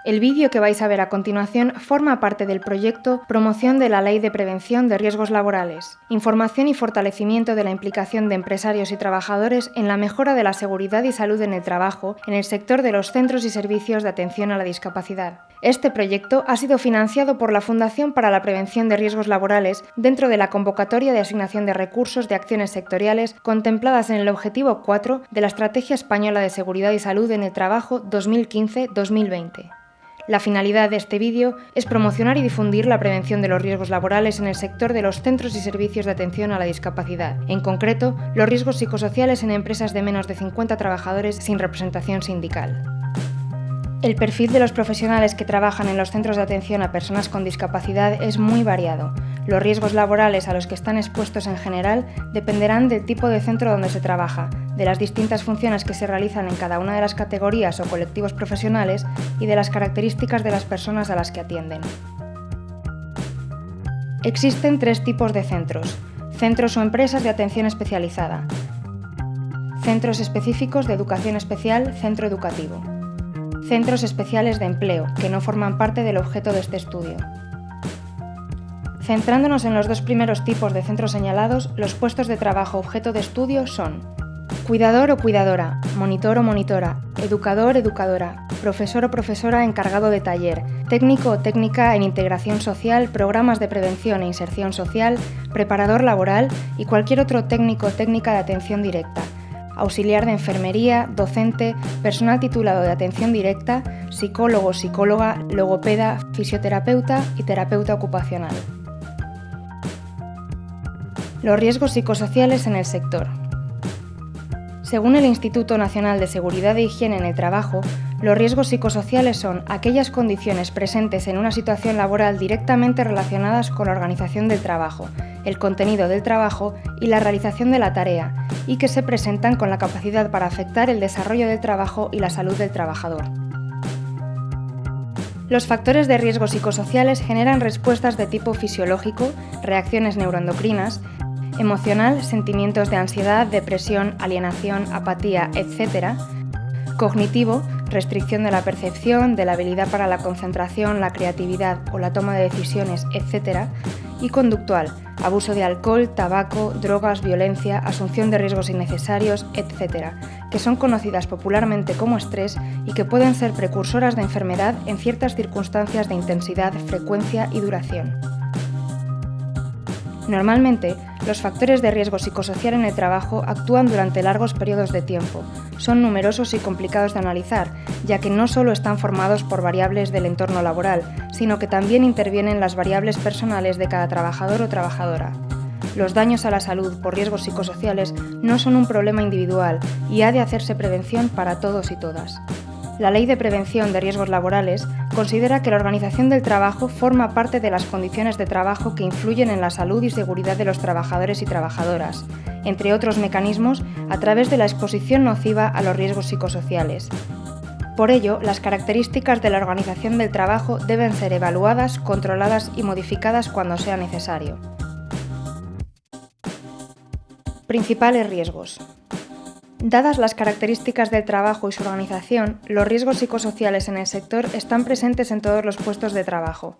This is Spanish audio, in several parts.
El vídeo que vais a ver a continuación forma parte del proyecto Promoción de la Ley de Prevención de Riesgos Laborales, información y fortalecimiento de la implicación de empresarios y trabajadores en la mejora de la seguridad y salud en el trabajo en el sector de los centros y servicios de atención a la discapacidad. Este proyecto ha sido financiado por la Fundación para la Prevención de Riesgos Laborales dentro de la convocatoria de asignación de recursos de acciones sectoriales contempladas en el Objetivo 4 de la Estrategia Española de Seguridad y Salud en el Trabajo 2015-2020. La finalidad de este vídeo es promocionar y difundir la prevención de los riesgos laborales en el sector de los centros y servicios de atención a la discapacidad, en concreto, los riesgos psicosociales en empresas de menos de 50 trabajadores sin representación sindical. El perfil de los profesionales que trabajan en los centros de atención a personas con discapacidad es muy variado. Los riesgos laborales a los que están expuestos en general dependerán del tipo de centro donde se trabaja, de las distintas funciones que se realizan en cada una de las categorías o colectivos profesionales y de las características de las personas a las que atienden. Existen 3 tipos de centros: centros o empresas de atención especializada, centros específicos de educación especial, centro educativo, centros especiales de empleo, que no forman parte del objeto de este estudio. Centrándonos en los 2 primeros tipos de centros señalados, los puestos de trabajo objeto de estudio son cuidador o cuidadora, monitor o monitora, educador o educadora, profesor o profesora encargado de taller, técnico o técnica en integración social, programas de prevención e inserción social, preparador laboral y cualquier otro técnico o técnica de atención directa, auxiliar de enfermería, docente, personal titulado de atención directa, psicólogo, psicóloga, logopeda, fisioterapeuta y terapeuta ocupacional. Los riesgos psicosociales en el sector. Según el Instituto Nacional de Seguridad e Higiene en el Trabajo, los riesgos psicosociales son aquellas condiciones presentes en una situación laboral directamente relacionadas con la organización del trabajo, el contenido del trabajo y la realización de la tarea, y que se presentan con la capacidad para afectar el desarrollo del trabajo y la salud del trabajador. Los factores de riesgo psicosociales generan respuestas de tipo fisiológico, reacciones neuroendocrinas, emocional, sentimientos de ansiedad, depresión, alienación, apatía, etc., cognitivo, restricción de la percepción, de la habilidad para la concentración, la creatividad o la toma de decisiones, etc., y conductual, abuso de alcohol, tabaco, drogas, violencia, asunción de riesgos innecesarios, etc., que son conocidas popularmente como estrés y que pueden ser precursoras de enfermedad en ciertas circunstancias de intensidad, frecuencia y duración. Normalmente, los factores de riesgo psicosocial en el trabajo actúan durante largos periodos de tiempo. Son numerosos y complicados de analizar, ya que no solo están formados por variables del entorno laboral, sino que también intervienen las variables personales de cada trabajador o trabajadora. Los daños a la salud por riesgos psicosociales no son un problema individual y ha de hacerse prevención para todos y todas. La Ley de Prevención de Riesgos Laborales considera que la organización del trabajo forma parte de las condiciones de trabajo que influyen en la salud y seguridad de los trabajadores y trabajadoras, entre otros mecanismos, a través de la exposición nociva a los riesgos psicosociales. Por ello, las características de la organización del trabajo deben ser evaluadas, controladas y modificadas cuando sea necesario. Principales riesgos. Dadas las características del trabajo y su organización, los riesgos psicosociales en el sector están presentes en todos los puestos de trabajo.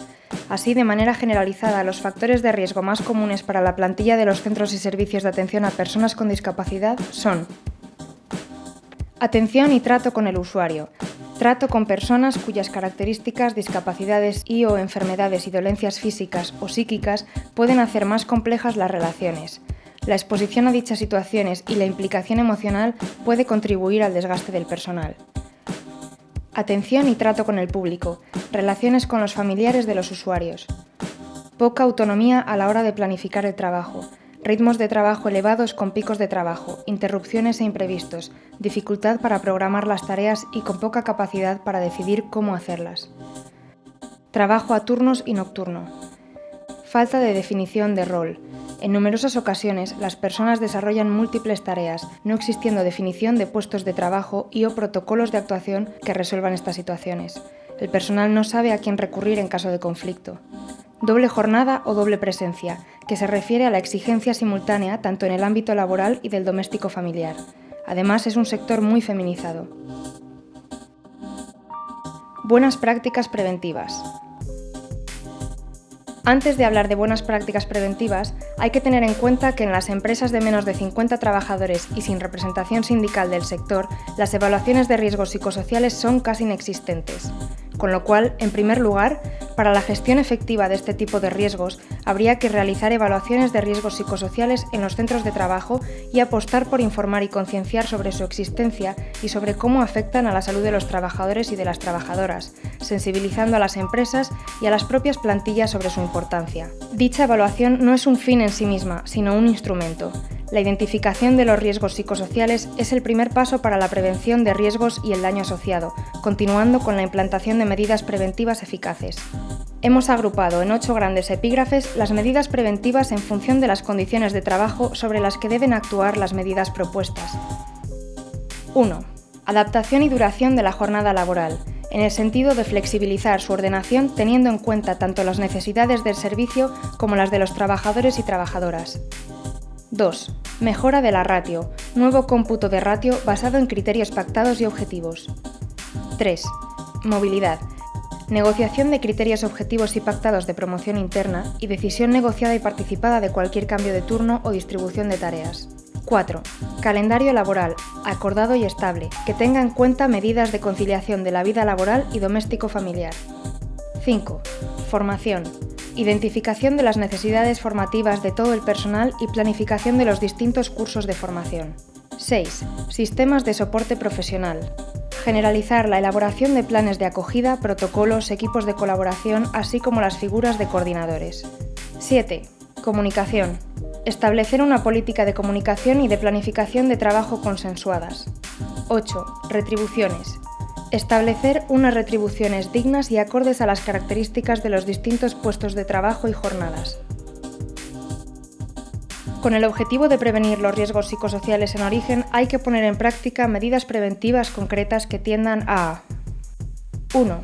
Así, de manera generalizada, los factores de riesgo más comunes para la plantilla de los centros y servicios de atención a personas con discapacidad son: atención y trato con el usuario. Trato con personas cuyas características, discapacidades y/o enfermedades y dolencias físicas o psíquicas pueden hacer más complejas las relaciones. La exposición a dichas situaciones y la implicación emocional puede contribuir al desgaste del personal. Atención y trato con el público. Relaciones con los familiares de los usuarios. Poca autonomía a la hora de planificar el trabajo. Ritmos de trabajo elevados con picos de trabajo, interrupciones e imprevistos, dificultad para programar las tareas y con poca capacidad para decidir cómo hacerlas. Trabajo a turnos y nocturno. Falta de definición de rol. En numerosas ocasiones, las personas desarrollan múltiples tareas, no existiendo definición de puestos de trabajo y/o protocolos de actuación que resuelvan estas situaciones. El personal no sabe a quién recurrir en caso de conflicto. Doble jornada o doble presencia, que se refiere a la exigencia simultánea tanto en el ámbito laboral y del doméstico familiar. Además, es un sector muy feminizado. Buenas prácticas preventivas. Antes de hablar de buenas prácticas preventivas, hay que tener en cuenta que en las empresas de menos de 50 trabajadores y sin representación sindical del sector, las evaluaciones de riesgos psicosociales son casi inexistentes. Con lo cual, en primer lugar, para la gestión efectiva de este tipo de riesgos, habría que realizar evaluaciones de riesgos psicosociales en los centros de trabajo y apostar por informar y concienciar sobre su existencia y sobre cómo afectan a la salud de los trabajadores y de las trabajadoras, sensibilizando a las empresas y a las propias plantillas sobre su importancia. Dicha evaluación no es un fin en sí misma, sino un instrumento. La identificación de los riesgos psicosociales es el primer paso para la prevención de riesgos y el daño asociado, continuando con la implantación de medidas preventivas eficaces. Hemos agrupado en 8 grandes epígrafes las medidas preventivas en función de las condiciones de trabajo sobre las que deben actuar las medidas propuestas. 1. Adaptación y duración de la jornada laboral, en el sentido de flexibilizar su ordenación teniendo en cuenta tanto las necesidades del servicio como las de los trabajadores y trabajadoras. 2. Mejora de la ratio, nuevo cómputo de ratio basado en criterios pactados y objetivos. 3. Movilidad. Negociación de criterios objetivos y pactados de promoción interna y decisión negociada y participada de cualquier cambio de turno o distribución de tareas. 4. Calendario laboral, acordado y estable, que tenga en cuenta medidas de conciliación de la vida laboral y doméstico-familiar. 5. Formación. Identificación de las necesidades formativas de todo el personal y planificación de los distintos cursos de formación. 6. Sistemas de soporte profesional. Generalizar la elaboración de planes de acogida, protocolos, equipos de colaboración, así como las figuras de coordinadores. 7. Comunicación. Establecer una política de comunicación y de planificación de trabajo consensuadas. 8. Retribuciones. Establecer unas retribuciones dignas y acordes a las características de los distintos puestos de trabajo y jornadas. Con el objetivo de prevenir los riesgos psicosociales en origen, hay que poner en práctica medidas preventivas concretas que tiendan a 1.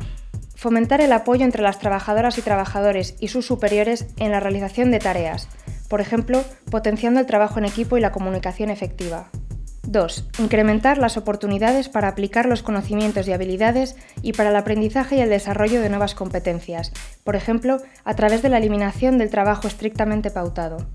Fomentar el apoyo entre las trabajadoras y trabajadores y sus superiores en la realización de tareas, por ejemplo, potenciando el trabajo en equipo y la comunicación efectiva. 2. Incrementar las oportunidades para aplicar los conocimientos y habilidades y para el aprendizaje y el desarrollo de nuevas competencias, por ejemplo, a través de la eliminación del trabajo estrictamente pautado.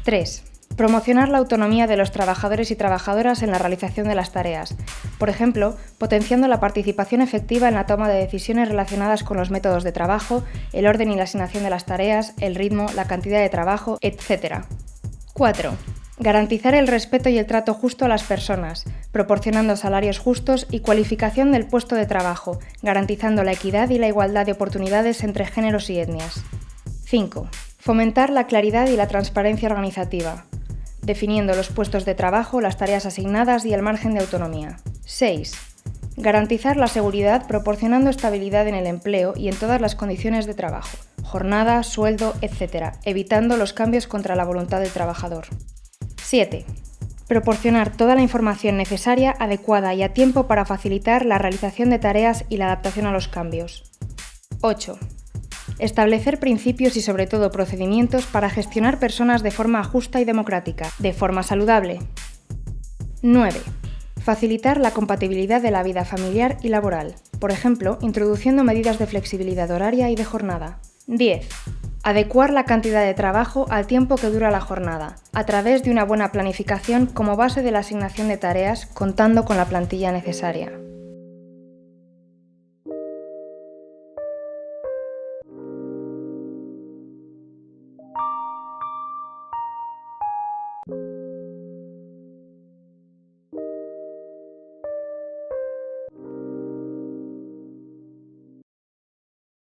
3. Promocionar la autonomía de los trabajadores y trabajadoras en la realización de las tareas, por ejemplo, potenciando la participación efectiva en la toma de decisiones relacionadas con los métodos de trabajo, el orden y la asignación de las tareas, el ritmo, la cantidad de trabajo, etc. 4. Garantizar el respeto y el trato justo a las personas, proporcionando salarios justos y cualificación del puesto de trabajo, garantizando la equidad y la igualdad de oportunidades entre géneros y etnias. 5. Fomentar la claridad y la transparencia organizativa, definiendo los puestos de trabajo, las tareas asignadas y el margen de autonomía. 6. Garantizar la seguridad proporcionando estabilidad en el empleo y en todas las condiciones de trabajo, jornada, sueldo, etc., evitando los cambios contra la voluntad del trabajador. 7. Proporcionar toda la información necesaria, adecuada y a tiempo para facilitar la realización de tareas y la adaptación a los cambios. 8. Establecer principios y sobre todo procedimientos para gestionar personas de forma justa y democrática, de forma saludable. 9. Facilitar la compatibilidad de la vida familiar y laboral, por ejemplo, introduciendo medidas de flexibilidad horaria y de jornada. 10. Adecuar la cantidad de trabajo al tiempo que dura la jornada, a través de una buena planificación como base de la asignación de tareas, contando con la plantilla necesaria.